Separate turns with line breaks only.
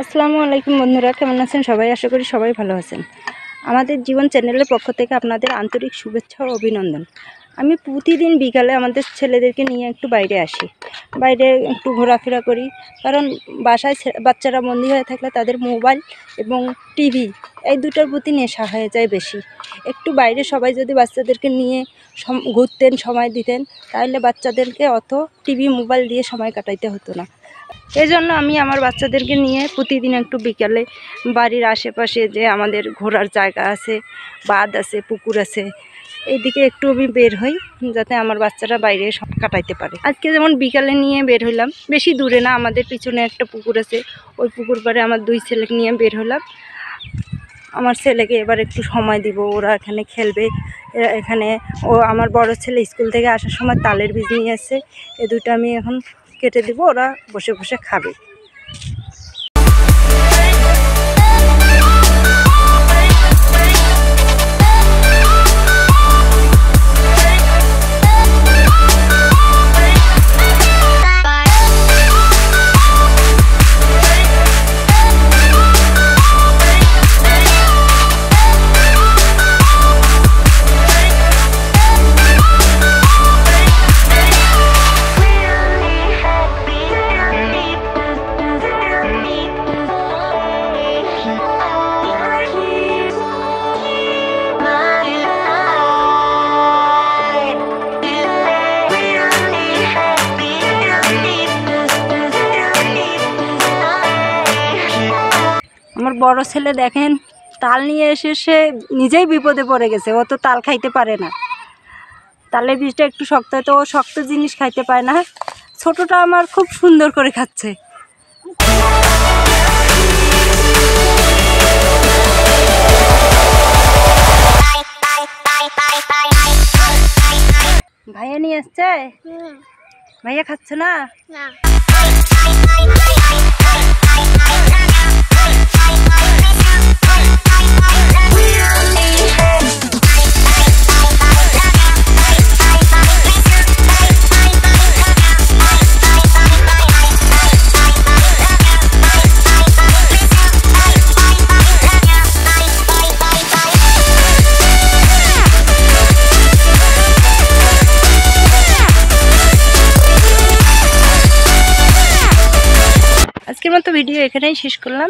আসসালামু আলাইকুম বন্ধুরা, কেমন আছেন সবাই? আশা করি সবাই ভালো আছেন। আমাদের জীবন চ্যানেলের পক্ষ থেকে আপনাদের আন্তরিক শুভেচ্ছা ও অভিনন্দন। আমি প্রতিদিন বিকালে আমাদের ছেলেদেরকে নিয়ে একটু বাইরে আসি, বাইরে একটু ঘোরাফেরা করি। কারণ বাসায় বাচ্চারা বন্দি হয়ে থাকলে তাদের মোবাইল এবং টিভি এই দুটোর প্রতি নেশা হয়ে যায় বেশি। একটু বাইরে সবাই যদি বাচ্চাদেরকে নিয়ে ঘুরতেন, সময় দিতেন, তাহলে বাচ্চাদেরকে অত টিভি মোবাইল দিয়ে সময় কাটাইতে হতো না। এই জন্য আমি আমার বাচ্চাদেরকে নিয়ে প্রতিদিন একটু বিকালে বাড়ির আশেপাশে যে আমাদের ঘোরার জায়গা আছে, বাঁধ আছে, পুকুর আছে, এইদিকে একটু আমি বের হই, যাতে আমার বাচ্চারা বাইরে সব কাটাইতে পারে। আজকে যেমন বিকালে নিয়ে বের হইলাম, বেশি দূরে না, আমাদের পিছনে একটা পুকুর আছে, ওই পুকুর পাড়ে আমার দুই ছেলেকে নিয়ে বের হলাম। আমার ছেলেকে এবার একটু সময় দিব, ওরা এখানে খেলবে। এখানে আমার বড় ছেলে স্কুল থেকে আসার সময় তালের বীজ নিয়ে আসছে, এই দুটো আমি এখন কেটে দিব, ওরা বসে বসে খাবে। আমার বড় ছেলে দেখেন, তাল নিয়ে এসে সে নিজেই বিপদে পড়ে গেছে। ও তো তাল খাইতে পারে না, তালের বীজটা একটু শক্ত হয়, তো ও শক্ত জিনিস খাইতে পায় না। ছোটটা আমার খুব সুন্দর করে খাচ্ছে। ভাইয়া নিয়ে আসছে, ভাইয়া খাচ্ছে না। আজকের মতো ভিডিও এখানেই শেষ করলাম।